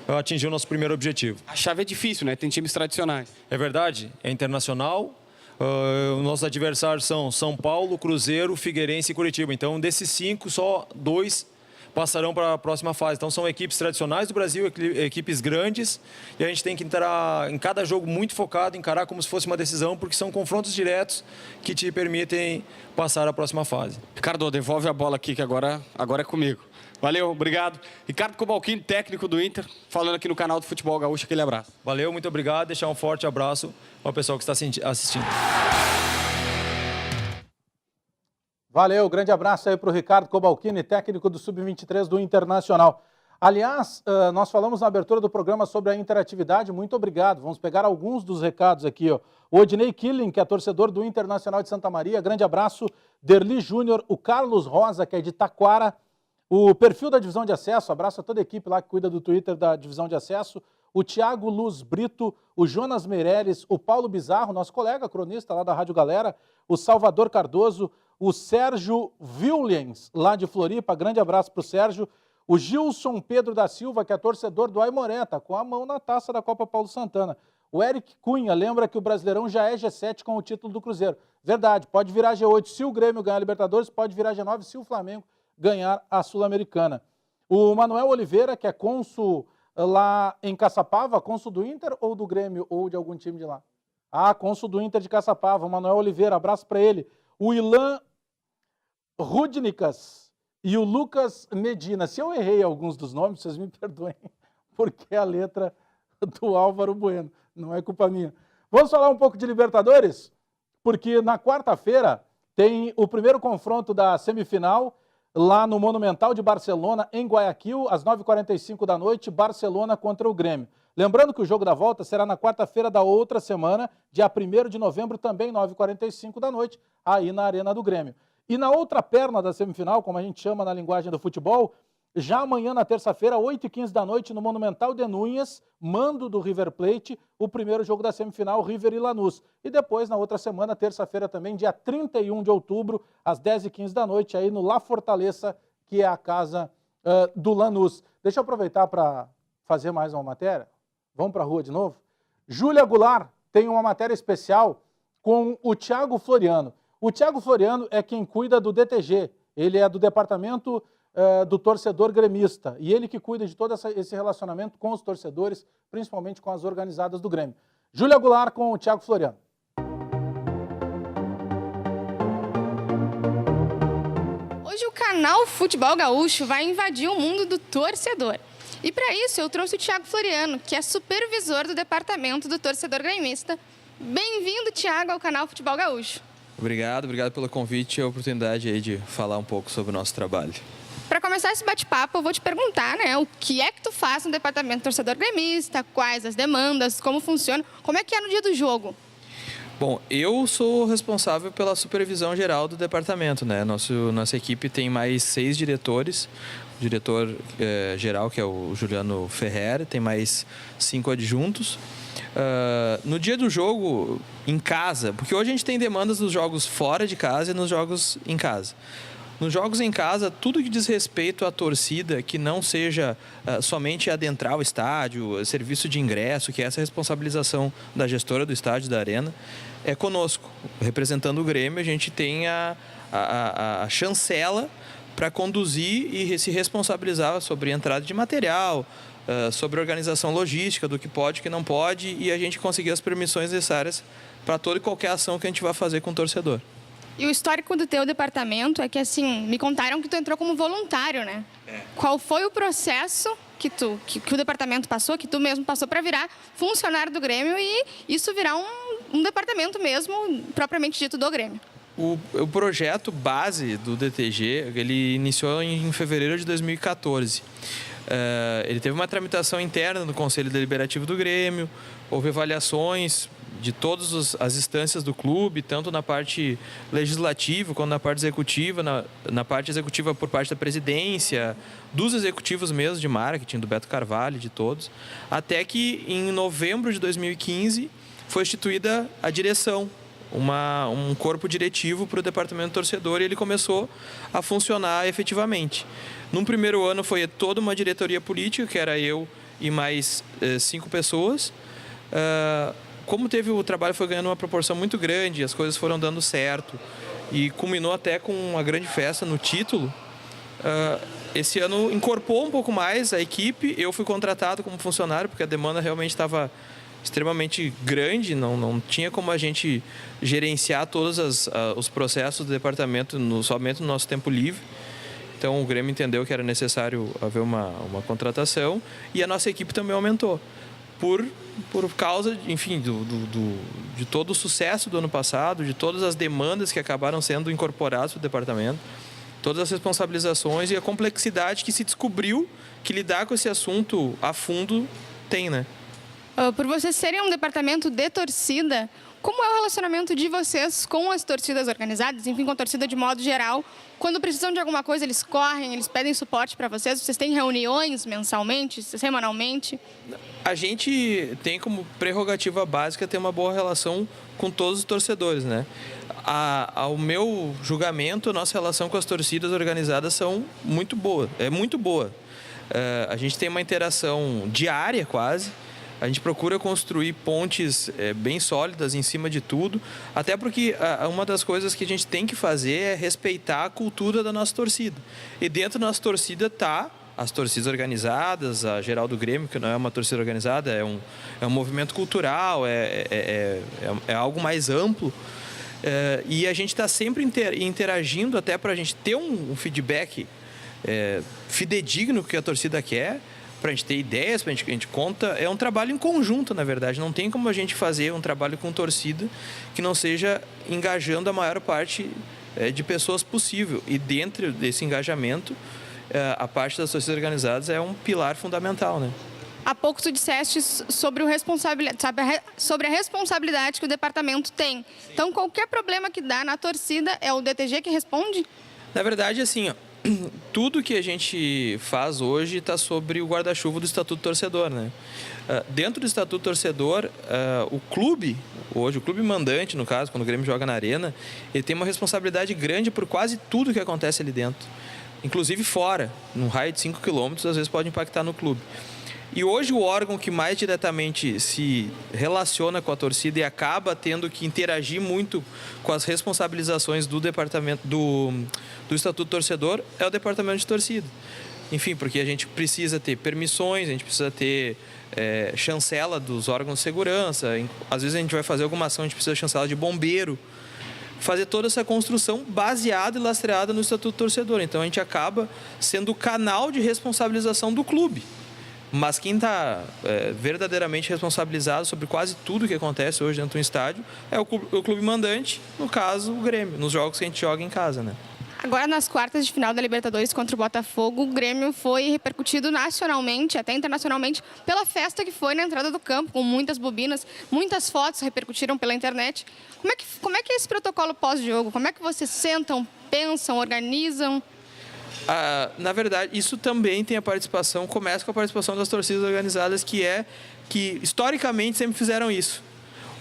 atingir o nosso primeiro objetivo. A chave é difícil, né? Tem times tradicionais. É verdade, é internacional. Os nossos adversários são São Paulo, Cruzeiro, Figueirense e Curitiba. Então, desses 5, só 2 passarão para a próxima fase. Então, são equipes tradicionais do Brasil, equipes grandes, e a gente tem que entrar em cada jogo muito focado, encarar como se fosse uma decisão, porque são confrontos diretos que te permitem passar a próxima fase. Ricardo, devolve a bola aqui, que agora é comigo. Valeu, obrigado. Ricardo Cobalcini, técnico do Inter, falando aqui no canal do Futebol Gaúcho. Aquele abraço. Valeu, muito obrigado. Deixar um forte abraço ao pessoal que está assistindo. Valeu, grande abraço aí para o Ricardo Cobalcini, técnico do Sub-23 do Internacional. Aliás, nós falamos na abertura do programa sobre a interatividade, muito obrigado. Vamos pegar alguns dos recados aqui, ó. O Odinei Killing, que é torcedor do Internacional de Santa Maria, grande abraço. Derli Júnior, o Carlos Rosa, que é de Taquara, o perfil da Divisão de Acesso, abraço a toda a equipe lá que cuida do Twitter da Divisão de Acesso, o Tiago Luz Brito, o Jonas Meireles, o Paulo Bizarro, nosso colega cronista lá da Rádio Galera, o Salvador Cardoso, o Sérgio Williams, lá de Floripa, grande abraço para o Sérgio, o Gilson Pedro da Silva, que é torcedor do Aimoré, tá com a mão na taça da Copa Paulo Santana. O Eric Cunha lembra que o Brasileirão já é G7 com o título do Cruzeiro. Verdade, pode virar G8 se o Grêmio ganhar a Libertadores, pode virar G9 se o Flamengo ganhar a Sul-Americana. O Manuel Oliveira, que é cônsul lá em Caçapava, cônsul do Inter ou do Grêmio ou de algum time de lá? Ah, cônsul do Inter de Caçapava, o Manuel Oliveira, abraço para ele. O Ilan Rudnikas e o Lucas Medina. Se eu errei alguns dos nomes, vocês me perdoem, porque é a letra do Álvaro Bueno, não é culpa minha. Vamos falar um pouco de Libertadores? Porque na quarta-feira tem o primeiro confronto da semifinal lá no Monumental de Barcelona, em Guayaquil, às 9h45 da noite, Barcelona contra o Grêmio. Lembrando que o jogo da volta será na quarta-feira da outra semana, dia 1º de novembro, também 9h45 da noite, aí na Arena do Grêmio. E na outra perna da semifinal, como a gente chama na linguagem do futebol, já amanhã, na terça-feira, 8h15 da noite, no Monumental de Núñez, mando do River Plate, o primeiro jogo da semifinal, River e Lanús. E depois, na outra semana, terça-feira também, dia 31 de outubro, às 10h15 da noite, aí no La Fortaleza, que é a casa do Lanús. Deixa eu aproveitar para fazer mais uma matéria. Vamos para a rua de novo? Júlia Goulart tem uma matéria especial com o Thiago Floriano. O Thiago Floriano é quem cuida do DTG. Ele é do departamento do torcedor gremista. E ele que cuida de todo esse relacionamento com os torcedores, principalmente com as organizadas do Grêmio. Júlia Goulart com o Thiago Floriano. Hoje o canal Futebol Gaúcho vai invadir o mundo do torcedor. E para isso eu trouxe o Thiago Floriano, que é supervisor do departamento do torcedor gremista. Bem-vindo, Thiago, ao canal Futebol Gaúcho. Obrigado pelo convite e a oportunidade aí de falar um pouco sobre o nosso trabalho. Para começar esse bate-papo, eu vou te perguntar, né, o que é que tu faz no departamento torcedor gremista, quais as demandas, como funciona, como é que é no dia do jogo? Bom, eu sou responsável pela supervisão geral do departamento, né? Nossa equipe tem mais 6 diretores, o diretor geral, que é o Juliano Ferrer, tem mais 5 adjuntos. No dia do jogo, em casa, porque hoje a gente tem demandas dos jogos fora de casa e nos jogos em casa. Nos jogos em casa, tudo que diz respeito à torcida, que não seja somente adentrar o estádio, serviço de ingresso, que é essa responsabilização da gestora do estádio, da arena, é conosco. Representando o Grêmio, a gente tem a chancela para conduzir e se responsabilizar sobre a entrada de material, sobre a organização logística, do que pode e o que não pode, e a gente conseguir as permissões necessárias para toda e qualquer ação que a gente vai fazer com o torcedor. E o histórico do teu departamento é que, assim, me contaram que tu entrou como voluntário, né? Qual foi o processo que o departamento passou, que tu mesmo passou para virar funcionário do Grêmio e isso virar um departamento mesmo, propriamente dito, do Grêmio? O projeto base do DTG, ele iniciou em fevereiro de 2014. Ele teve uma tramitação interna no Conselho Deliberativo do Grêmio, houve avaliações de todas as instâncias do clube, tanto na parte legislativa quanto na parte executiva, na parte executiva por parte da presidência, dos executivos mesmo de marketing, do Beto Carvalho, de todos, até que em novembro de 2015 foi instituída a direção, um corpo diretivo para o departamento torcedor, e ele começou a funcionar efetivamente. Num primeiro ano foi toda uma diretoria política, que era eu e mais 5 pessoas. Como o trabalho foi ganhando uma proporção muito grande, as coisas foram dando certo e culminou até com uma grande festa no título. Esse ano incorporou um pouco mais a equipe, eu fui contratado como funcionário porque a demanda realmente estava extremamente grande, não tinha como a gente gerenciar todos os processos do departamento somente no nosso tempo livre. Então o Grêmio entendeu que era necessário haver uma contratação e a nossa equipe também aumentou. Por causa, enfim, de todo o sucesso do ano passado, de todas as demandas que acabaram sendo incorporadas para o departamento. todas as responsabilizações e a complexidade que se descobriu que lidar com esse assunto a fundo tem, né? Por vocês serem um departamento de torcida, como é o relacionamento de vocês com as torcidas organizadas, enfim, com a torcida de modo geral? Quando precisam de alguma coisa, eles correm, eles pedem suporte para vocês? Vocês têm reuniões mensalmente, semanalmente? A gente tem como prerrogativa básica ter uma boa relação com todos os torcedores, né? Ao meu julgamento, a nossa relação com as torcidas organizadas são muito boa, é muito boa. A gente tem uma interação diária quase. A gente procura construir pontes bem sólidas em cima de tudo, até porque uma das coisas que a gente tem que fazer é respeitar a cultura da nossa torcida. E dentro da nossa torcida está as torcidas organizadas, a geral do Grêmio, que não é uma torcida organizada, é um movimento cultural, é algo mais amplo. E a gente está sempre interagindo até para a gente ter um feedback fidedigno que a torcida quer, para a gente ter ideias, para a gente conta. É um trabalho em conjunto, na verdade. Não tem como a gente fazer um trabalho com torcida que não seja engajando a maior parte de pessoas possível. E dentro desse engajamento, a parte das torcidas organizadas é um pilar fundamental, né? Há pouco tu disseste sobre a responsabilidade que o departamento tem. Então, qualquer problema que dá na torcida, é o DTG que responde? Na verdade, assim, ó, tudo que a gente faz hoje está sobre o guarda-chuva do Estatuto Torcedor, né? Dentro do Estatuto Torcedor, o clube, hoje o clube mandante, no caso, quando o Grêmio joga na Arena, ele tem uma responsabilidade grande por quase tudo que acontece ali dentro. Inclusive fora, num raio de 5 quilômetros, às vezes pode impactar no clube. E hoje o órgão que mais diretamente se relaciona com a torcida e acaba tendo que interagir muito com as responsabilizações do departamento do Estatuto Torcedor é o departamento de torcida. Enfim, porque a gente precisa ter permissões, a gente precisa ter chancela dos órgãos de segurança. Às vezes a gente vai fazer alguma ação, a gente precisa de chancela de bombeiro. Fazer toda essa construção baseada e lastreada no Estatuto Torcedor. Então a gente acaba sendo o canal de responsabilização do clube. Mas quem está verdadeiramente responsabilizado sobre quase tudo que acontece hoje dentro do estádio é o clube mandante, no caso, o Grêmio, nos jogos que a gente joga em casa, né? Agora, nas quartas de final da Libertadores contra o Botafogo, o Grêmio foi repercutido nacionalmente, até internacionalmente, pela festa que foi na entrada do campo, com muitas bobinas, muitas fotos repercutiram pela internet. Como é que é esse protocolo pós-jogo? Como é que vocês sentam, pensam, organizam? Na verdade, isso também tem começa com a participação das torcidas organizadas, que historicamente sempre fizeram isso.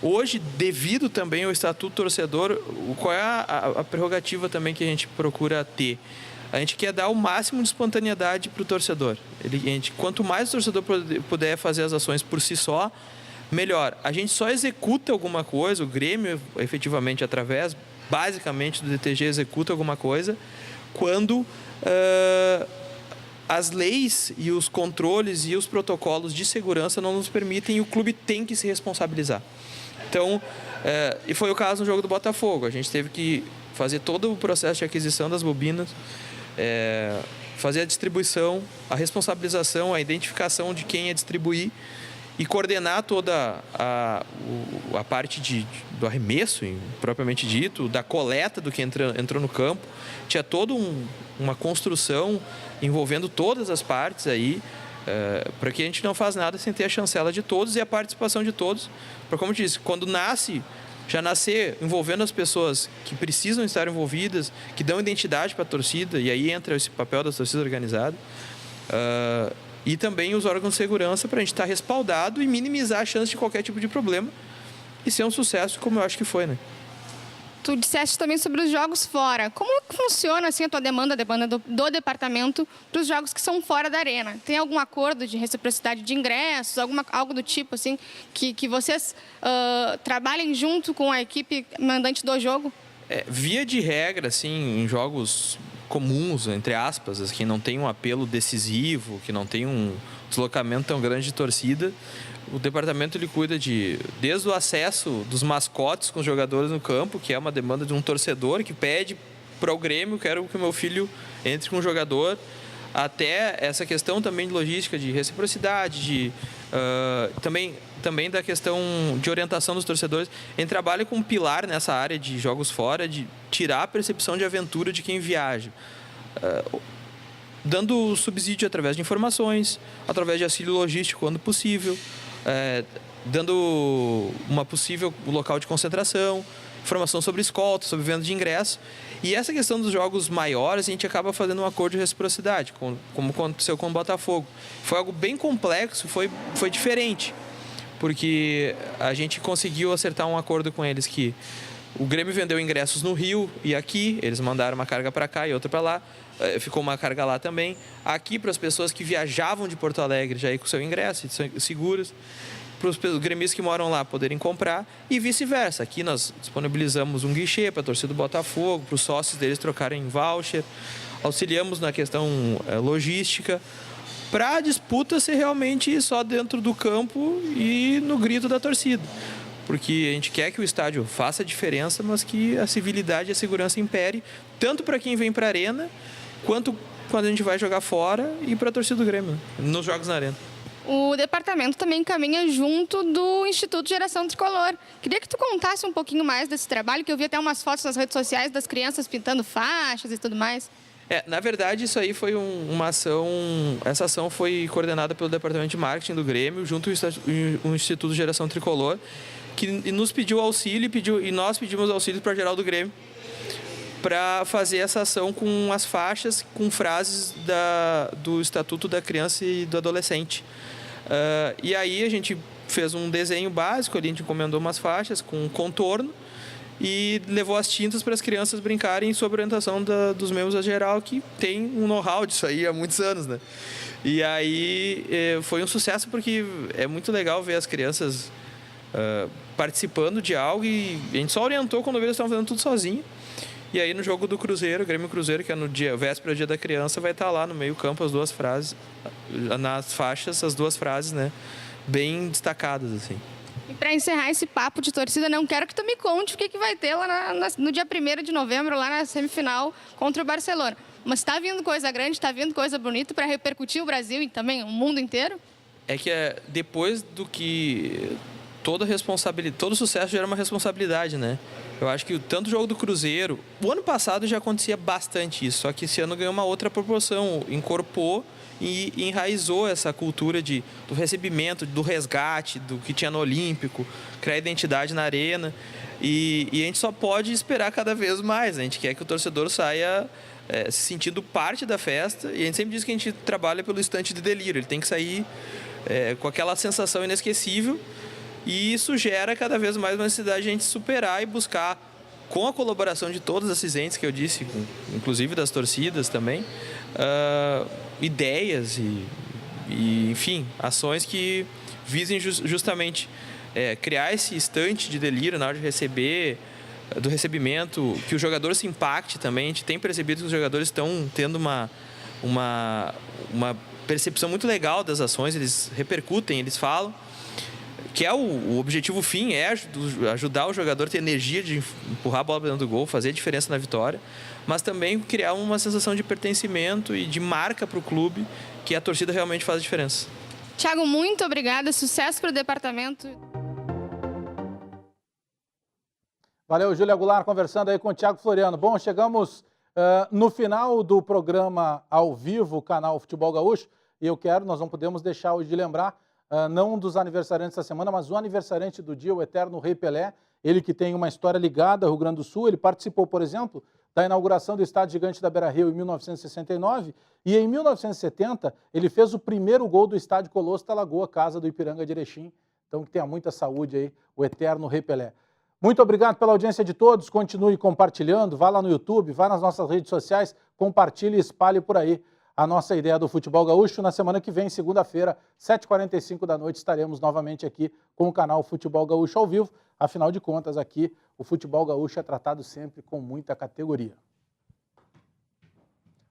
Hoje, devido também ao Estatuto Torcedor, qual é a prerrogativa também que a gente procura ter? A gente quer dar o máximo de espontaneidade para o torcedor. Quanto mais o torcedor puder fazer as ações por si só, melhor. A gente só executa alguma coisa, o Grêmio, efetivamente, basicamente, do DTG, executa alguma coisa, quando as leis e os controles e os protocolos de segurança não nos permitem e o clube tem que se responsabilizar. Então, e foi o caso no jogo do Botafogo. A gente teve que fazer todo o processo de aquisição das bobinas, fazer a distribuição, a responsabilização, a identificação de quem ia distribuir e coordenar toda a parte do arremesso, propriamente dito, da coleta do que entrou no campo. Tinha toda uma construção envolvendo todas as partes aí, para que a gente não faz nada sem ter a chancela de todos e a participação de todos. Porque, como eu disse, quando já nascer envolvendo as pessoas que precisam estar envolvidas, que dão identidade para a torcida, e aí entra esse papel da torcida organizada, e também os órgãos de segurança para a gente estar respaldado e minimizar a chance de qualquer tipo de problema e ser um sucesso, como eu acho que foi, né? Tu disseste também sobre os jogos fora. Como funciona assim, a tua demanda do departamento para os jogos que são fora da arena? Tem algum acordo de reciprocidade de ingressos, algo do tipo assim, que vocês trabalhem junto com a equipe mandante do jogo? Via de regra, assim, em jogos comuns, entre aspas, que não tem um apelo decisivo, que não tem um deslocamento tão grande de torcida, o departamento ele cuida desde o acesso dos mascotes com os jogadores no campo, que é uma demanda de um torcedor que pede para o Grêmio, quero que o meu filho entre com o jogador, até essa questão também de logística, de reciprocidade, também da questão de orientação dos torcedores. A gente trabalha com um pilar nessa área de jogos fora, de tirar a percepção de aventura de quem viaja. dando subsídio através de informações, através de auxílio logístico quando possível, dando uma possível local de concentração, informação sobre escolta, sobre venda de ingresso. E essa questão dos jogos maiores, a gente acaba fazendo um acordo de reciprocidade, como aconteceu com o Botafogo. Foi algo bem complexo, foi diferente, porque a gente conseguiu acertar um acordo com eles que o Grêmio vendeu ingressos no Rio e aqui, eles mandaram uma carga para cá e outra para lá, ficou uma carga lá também. Aqui, para as pessoas que viajavam de Porto Alegre, já ir com o seu ingresso, seguros, para os gremistas que moram lá poderem comprar e vice-versa. Aqui nós disponibilizamos um guichê para a torcida do Botafogo, para os sócios deles trocarem voucher, auxiliamos na questão logística, para a disputa ser realmente só dentro do campo e no grito da torcida. Porque a gente quer que o estádio faça a diferença, mas que a civilidade e a segurança impere, tanto para quem vem para a arena, quanto quando a gente vai jogar fora e para a torcida do Grêmio, nos jogos na arena. O departamento também caminha junto do Instituto Geração Tricolor. Queria que tu contasse um pouquinho mais desse trabalho, que eu vi até umas fotos nas redes sociais das crianças pintando faixas e tudo mais. Na verdade, isso aí foi uma ação... Essa ação foi coordenada pelo Departamento de Marketing do Grêmio, junto ao Instituto Geração Tricolor, que nos pediu auxílio e nós pedimos auxílio para a geral do Grêmio para fazer essa ação com as faixas, com frases do Estatuto da Criança e do Adolescente. E aí a gente fez um desenho básico, ali a gente encomendou umas faixas com contorno e levou as tintas para as crianças brincarem sob orientação dos membros da geral, que tem um know-how disso aí há muitos anos, né? E aí foi um sucesso porque é muito legal ver as crianças participando de algo e a gente só orientou quando eles estavam fazendo tudo sozinho. E aí no jogo do Cruzeiro, Grêmio Cruzeiro, que é no véspera do Dia da Criança, vai estar lá no meio campo as duas frases, nas faixas, as duas frases, né, bem destacadas, assim. E para encerrar esse papo de torcida, não quero que tu me conte o que vai ter lá no dia 1º de novembro, lá na semifinal contra o Barcelona. Mas está vindo coisa grande, está vindo coisa bonita para repercutir o Brasil e também o mundo inteiro? É que depois do que todo sucesso gera uma responsabilidade, né? Eu acho que tanto o jogo do Cruzeiro, o ano passado já acontecia bastante isso, só que esse ano ganhou uma outra proporção, incorporou e enraizou essa cultura do recebimento, do resgate, do que tinha no Olímpico, criar identidade na arena, e a gente só pode esperar cada vez mais, né? A gente quer que o torcedor saia se sentindo parte da festa, e a gente sempre diz que a gente trabalha pelo instante de delírio, ele tem que sair com aquela sensação inesquecível. E isso gera cada vez mais uma necessidade de a gente superar e buscar, com a colaboração de todos esses entes que eu disse, inclusive das torcidas também, ideias e, enfim, ações que visem justamente criar esse instante de delírio na hora de receber, do recebimento, que o jogador se impacte também. A gente tem percebido que os jogadores estão tendo uma percepção muito legal das ações, eles repercutem, eles falam, que é o objetivo fim, ajudar o jogador a ter energia de empurrar a bola para dentro do gol, fazer a diferença na vitória, mas também criar uma sensação de pertencimento e de marca para o clube, que a torcida realmente faz a diferença. Thiago, muito obrigada, sucesso para o departamento. Valeu, Júlia Goulart, conversando aí com o Thiago Floriano. Bom, chegamos no final do programa ao vivo, canal Futebol Gaúcho, e nós não podemos deixar hoje de lembrar, não um dos aniversariantes da semana, mas o aniversariante do dia, o eterno Rei Pelé, ele que tem uma história ligada ao Rio Grande do Sul. Ele participou, por exemplo, da inauguração do Estádio Gigante da Beira-Rio em 1969, e em 1970 ele fez o primeiro gol do Estádio Colosso da Lagoa, casa do Ipiranga de Erechim. Então que tenha muita saúde aí, o eterno Rei Pelé. Muito obrigado pela audiência de todos, continue compartilhando, vá lá no YouTube, vá nas nossas redes sociais, compartilhe e espalhe por aí a nossa ideia do Futebol Gaúcho. Na semana que vem, segunda-feira, 7h45 da noite, estaremos novamente aqui com o canal Futebol Gaúcho ao vivo. Afinal de contas, aqui o Futebol Gaúcho é tratado sempre com muita categoria.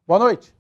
Boa noite.